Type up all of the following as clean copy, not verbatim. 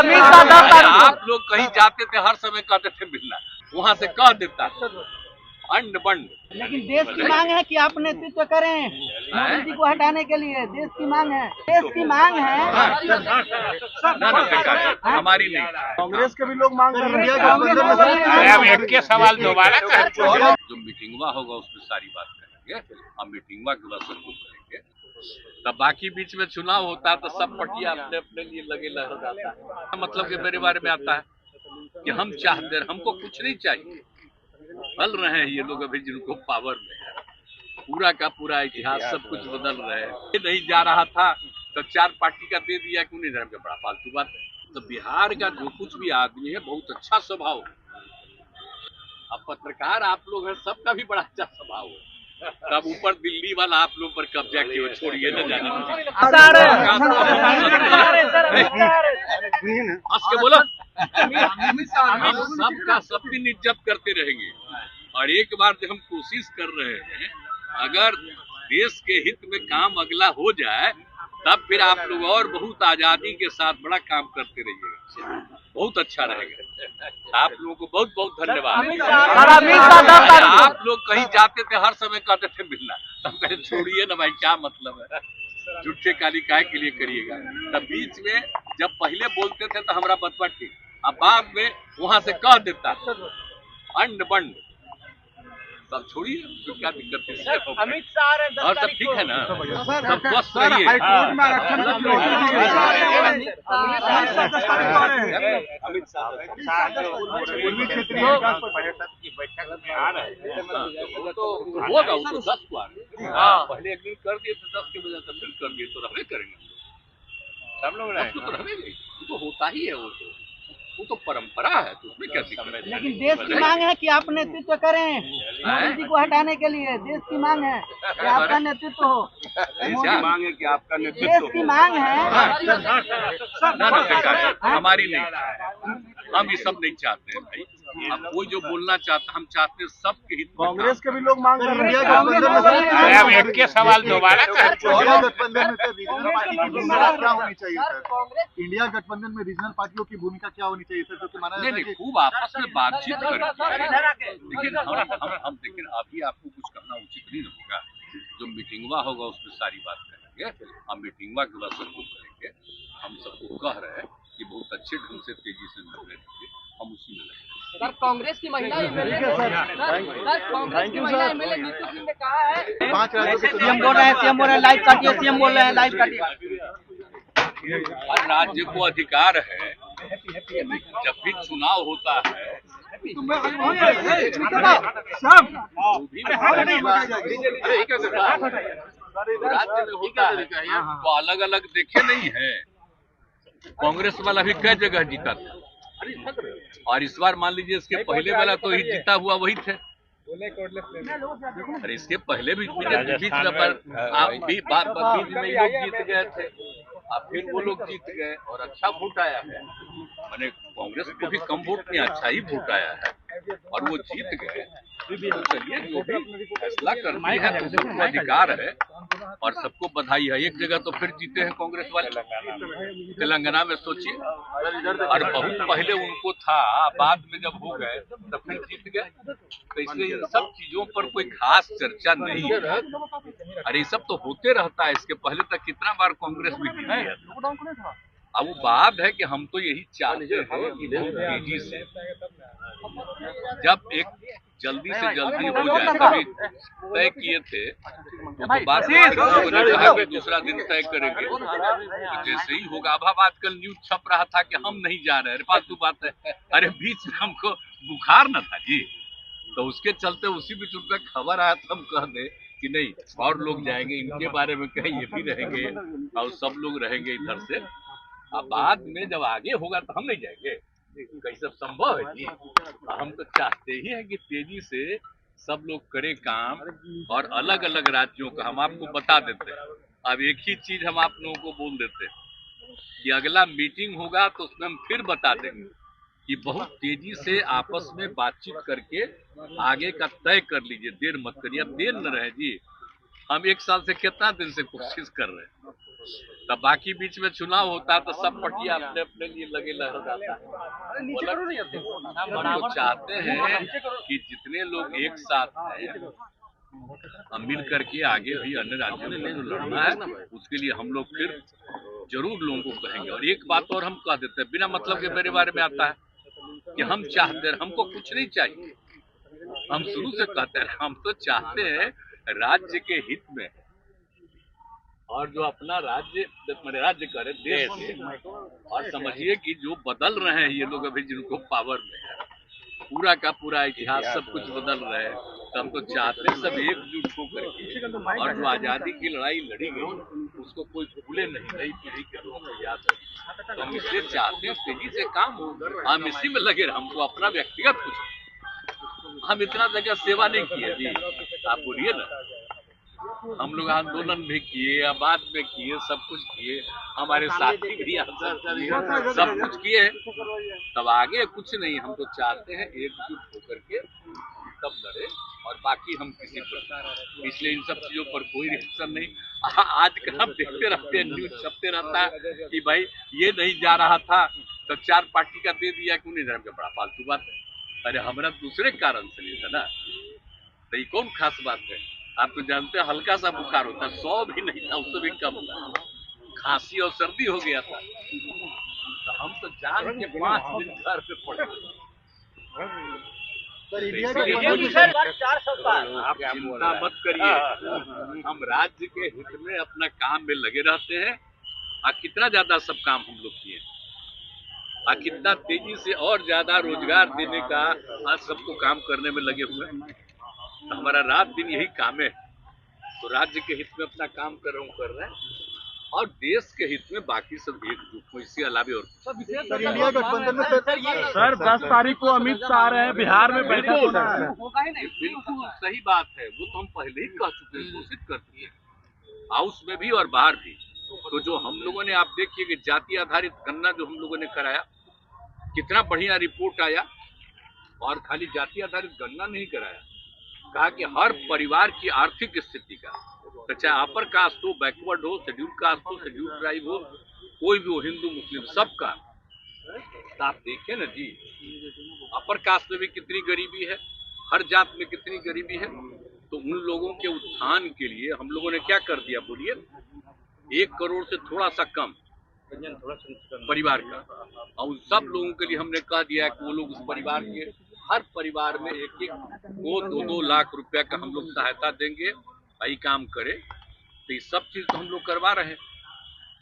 आप लोग कहीं जाते थे हर समय कहते थे मिलना, वहाँ से कह देता अंड बंड। लेकिन देश की मांग है कि आप नेतृत्व करें मोदी जी को हटाने के लिए। देश की मांग है, देश की मांग है। हमारी नहीं, कांग्रेस के भी लोग मांग कर रहे हैं। अब एक के सवाल दोबारा जो मीटिंगवा होगा उसमें सारी बात करेंगे, हम मीटिंगवा के बाद सब कुछ करेंगे। तब बाकी बीच में चुनाव होता है तो सब पार्टियां अपने अपने लिए लगे लग जाता है। मतलब कि मेरे बारे में आता है कि हम चाहते हैं, हमको कुछ नहीं चाहिए। बदल रहे हैं ये लोग अभी जिनको पावर में है, पूरा का पूरा इतिहास सब कुछ बदल रहे हैं। ये नहीं जा रहा था तो 4 पार्टी का दे दिया, क्यों नहीं? धर्म का बड़ा फालतू बात है। तो बिहार का जो कुछ भी आदमी है बहुत अच्छा स्वभाव है। अब पत्रकार आप लोग हैं, सबका भी बड़ा अच्छा स्वभाव है। तब ऊपर दिल्ली वाला आप लोग पर कब्जा किए, छोड़िए न जाने। हंस के बोलो, हम सबका सब दिन इज्जत करते रहेंगे। और एक बार जब हम कोशिश कर रहे हैं, अगर देश के हित में काम अगला हो जाए तब फिर आप लोग और बहुत आजादी के साथ बड़ा काम करते रहिएगा, बहुत अच्छा रहेगा। आप लोगों को बहुत बहुत धन्यवाद। आप लोग कहीं जाते थे हर समय कहते थे मिलना, तब कहे छोड़िए ना भाई, क्या मतलब है, झूठे काली काय के लिए करिएगा। तब बीच में जब पहले बोलते थे तो हमारा बतवा ठीक, अब बाद में वहां से कह देता अंड बंड। सब छोड़िए, तो क्या दिक्कत है? अमित शाह और सब ठीक है ना, सब स्वस्थ रहिए। अमित शाह की बैठक में आ रहे हैं तो होगा, वो तो 10 बार पहले एक दिन कर दिए तो 10 के बजाय फिर कर दिए तो रहने करेंगे सब लोग, तो रहेंगे। वो तो होता ही है, वो तो परंपरा है, तो उसमें क्या दिक्कत है? लेकिन देश की मांग है कि आप नेतृत्व करें मोदी जी को हटाने के लिए। देश की मांग है कि आपका नेतृत्व हो। मांग है कि आपका नेतृत्व। देश की मांग है। हमारी नहीं, हम ये सब नहीं चाहते हैं भाई। अब कोई जो बोलना चाहता, हम चाहते हैं सबके हित। कांग्रेस के भी लोग मांग कर रहे हैं। अब एक के सवाल दोबारा इंडिया गठबंधन में सर रीजनल पार्टी की भूमिका क्या होनी चाहिए सर? इंडिया गठबंधन में रीजनल पार्टियों की भूमिका क्या होनी चाहिए सर? क्योंकि माना जाता है कि खूब आपस में बातचीत करें, लेकिन हम लेकिन अभी आपको कुछ करना उचित नहीं होगा। जो मीटिंगवा होगा उसमें सारी बात करेंगे, हम मीटिंगवा के बाद सब कुछ करेंगे। हम सबको कह रहे हैं कि बहुत अच्छे ढंग से तेजी से निर्णय लेंगे, हम उसी में लगेंगे। सर कांग्रेस की महिला एमएलए नीतू सिंह ने कहा है, 5 राज्यों के सीएम बोल रहे हैं, लाइव काटिए, सीएम बोल रहे हैं लाइव काटिए। हर राज्य को अधिकार है, जब भी चुनाव होता है राज्य में होता है तो अलग अलग देखे नहीं है। कांग्रेस वाला भी कई जगह जीता था, और इस बार मान लीजिए इसके पहले वाला तो ही जीता हुआ वही थे। अरे इसके पहले भी बीच में बीच में लोग जीत गए थे, अब फिर वो लोग जीत गए और अच्छा वोट आया है। मैंने कांग्रेस को भी कम वोट में अच्छा ही वोट आया है और वो जीत गए। तो चलिए, जो भी फैसला करना है तो सबको अधिकार है और सबको बधाई है। एक जगह तो फिर जीते हैं कांग्रेस वाले, तेलंगाना में सोचिए, और बहुत पहले उनको था, बाद में जब हो गए तो फिर जीत गए। तो इसलिए इन सब चीजों पर कोई खास चर्चा नहीं है। अरे ये सब तो होते रहता है, इसके पहले तक कितना बार कांग्रेस भी जीती है। अब वो बात है कि हम तो यही चाहते हैं कि बहुत तेजी से, जब एक जल्दी से जल्दी हो जाए, तभी तय किए थे तो बात कि दूसरा दिन तय करेंगे। तो जैसे ही होगा, अब आजकल न्यूज छप रहा था कि हम नहीं जा रहे, अरे फालतू बात है। अरे बीच में हमको बुखार न था जी, तो उसके चलते उसी बीच उनका खबर आया तो हम कह दे कि नहीं और लोग जाएंगे, इनके बारे में कहें ये भी रहेंगे और सब लोग रहेंगे इधर से। अब बाद में जब आगे होगा तो हम नहीं जाएंगे, कहीं सब संभव है जी। हम तो चाहते ही हैं कि तेजी से सब लोग करें काम, और अलग अलग राज्यों का हम आपको बता देते हैं। अब एक ही चीज हम आप लोगों को बोल देते हैं कि अगला मीटिंग होगा तो उसमें हम फिर बता देंगे कि बहुत तेजी से आपस में बातचीत करके आगे का तय कर लीजिए, देर मत करिए। अब देर न रहे जी, हम 1 साल से कितना दिन से कोशिश कर रहे हैं, तब बाकी बीच में चुनाव होता है तो सब पार्टियां अपने अपने लिए लगे लग जाता है। हम तो चाहते हैं कि जितने लोग एक साथ हैं हम मिल करके आगे भी अन्य राज्यों में जो लड़ना है उसके लिए हम लोग फिर जरूर लोगों को कहेंगे। और एक बात और हम कह देते हैं, बिना मतलब के मेरे बारे में आता है कि हम चाहते हैं, हमको कुछ नहीं चाहिए। हम शुरू से कहते हैं हम तो चाहते हैं राज्य के हित में और जो अपना राज्य करे देश से। और समझिए कि जो बदल रहे हैं ये लोग अभी जिनको पावर में है, पूरा का पूरा इतिहास सब कुछ बदल रहे हैं, तो हम तो चाहते हैं सब एकजुट होकर के और जो आजादी की लड़ाई लड़ी गई उसको कोई भूले नहीं, नई पीढ़ी के लोगों को याद रखे। तो हम इसलिए चाहते हैं तेजी से काम हो, हम इसी में लगे रहे। हमको अपना व्यक्तिगत कुछ, हम इतना जगह सेवा नहीं किए जी, आप बोलिए ना। हम लोग आंदोलन भी किए, आबाद में किए, सब कुछ किए, हमारे साथी भी सब कुछ किए, तब आगे कुछ नहीं। हम तो चाहते हैं एकजुट होकर के तब लड़े और बाकी हम किसी पर, इसलिए इन सब चीजों पर कोई रिएक्शन नहीं। आजकल हम देखते रहते हैं, न्यूज छपते रहता है कि भाई ये नहीं जा रहा था तो 4 पार्टी का दे दिया, क्यों नहीं जा रहा, बड़ा फालतू बात है। अरे हमारा दूसरे कारण से नहीं था ना, तो ये कौन खास बात है। आप तो जानते हैं हल्का सा बुखार होता है, 100 भी नहीं था, उससे भी कम था, खांसी और सर्दी हो गया था, तो हम तो जान के 5 दिन घर पे पड़े। आप चिंता मत करिए, हम राज्य के हित में अपना काम में लगे रहते हैं। कितना ज्यादा सब काम हम लोग किए, कितना तेजी से और ज्यादा रोजगार देने का आज सबको काम करने में लगे हुए हैं। तो हमारा रात दिन यही काम है, तो राज्य के हित में अपना काम कर रहे हैं और देश के हित में बाकी सब एकजुट हो। इसके अलावा और इंडिया गठबंधन में सर 10 तारीख को अमित शाह आ रहे हैं, बिहार में बैठक होना है। बिल्कुल सही बात है, वो तो हम पहले ही कह चुके हैं, घोषित कर दिए हाउस में भी और बाहर भी। तो जो हम लोगों ने, आप देखिए कि जाति आधारित गणना जो हम लोगों ने कराया, कितना बढ़िया रिपोर्ट आया। और खाली जाति आधारित गणना नहीं कराया, कहा कि हर परिवार की आर्थिक स्थिति का, तो चाहे अपर कास्ट हो, बैकवर्ड हो, शेड्यूल कास्ट हो, शेड्यूल ट्राइब हो, कोई भी हो, हिंदू मुस्लिम सबका। तो आप देखें ना जी, अपर कास्ट में भी कितनी गरीबी है, हर जात में कितनी गरीबी है। तो उन लोगों के उत्थान के लिए हम लोगों ने क्या कर दिया, बोलिए, 1 करोड़ से थोड़ा सा कम परिवार का, और उन सब लोगों के लिए हमने कह दिया कि वो लोग उस परिवार के हर परिवार में 1-1 को 2-2 लाख रुपया का हम लोग सहायता देंगे, भाई काम करे। तो ये सब चीज तो हम लोग करवा रहे हैं,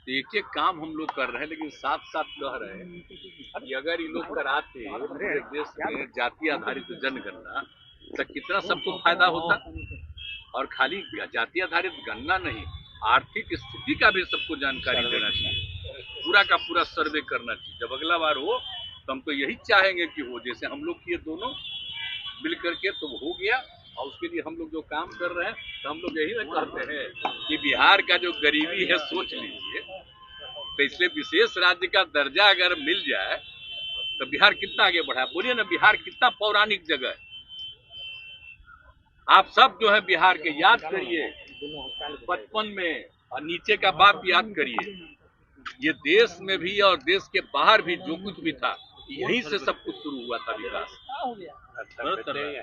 तो एक काम हम लोग कर रहे हैं, लेकिन साथ साथ कह रहे हैं कि अगर ये लोग कराते पूरे देश में जाति आधारित जनगणना तो कितना सबको फायदा होता। और खाली जाति आधारित गणना नहीं, आर्थिक स्थिति का भी सबको जानकारी देना चाहिए, पूरा का पूरा सर्वे करना चाहिए। जब अगला बार हो तो हम तो यही चाहेंगे कि हो, जैसे हम लोग किए दोनों मिल करके, तो हो गया। और उसके लिए हम लोग जो काम कर रहे हैं, तो हम लोग यही ना कहते हैं कि बिहार का जो गरीबी है सोच लीजिए, तो इसलिए विशेष राज्य का दर्जा अगर मिल जाए तो बिहार कितना आगे बढ़ा। बोलिए ना, बिहार कितना पौराणिक जगह है। आप सब जो है बिहार के याद करिए, बचपन में और नीचे का बाप याद करिए, ये देश में भी और देश के बाहर भी जो कुछ भी था, यहीं से सब कुछ शुरू हुआ था विकास।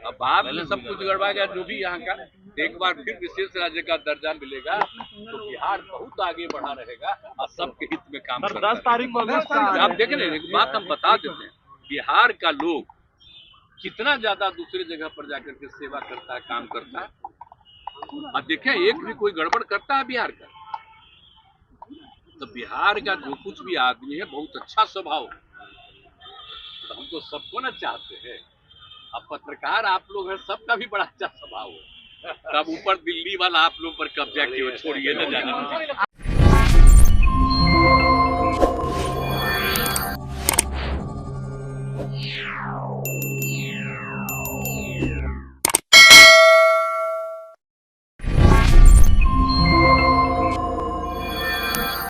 अब बाद में सब कुछ गड़बड़ा गया जो भी यहाँ का। एक बार फिर विशेष राज्य का दर्जा मिलेगा तो बिहार बहुत आगे बढ़ा रहेगा और सबके हित में काम करेगा। 10 तारीख को आप देख रहे हैं, एक बात हम बता देते हैं, बिहार का लोग कितना ज्यादा दूसरे जगह पर जाकर के सेवा करता है, काम करता है। अब देखें, एक भी कोई गड़बड़ करता है बिहार का, तो बिहार का जो कुछ भी आदमी है बहुत अच्छा स्वभाव है। तो हम तो सबको ना चाहते हैं, अब पत्रकार आप लोग हैं, सबका भी बड़ा अच्छा स्वभाव है। तब ऊपर दिल्ली वाला आप लोग पर कब्जा किए, छोड़िए न जाने।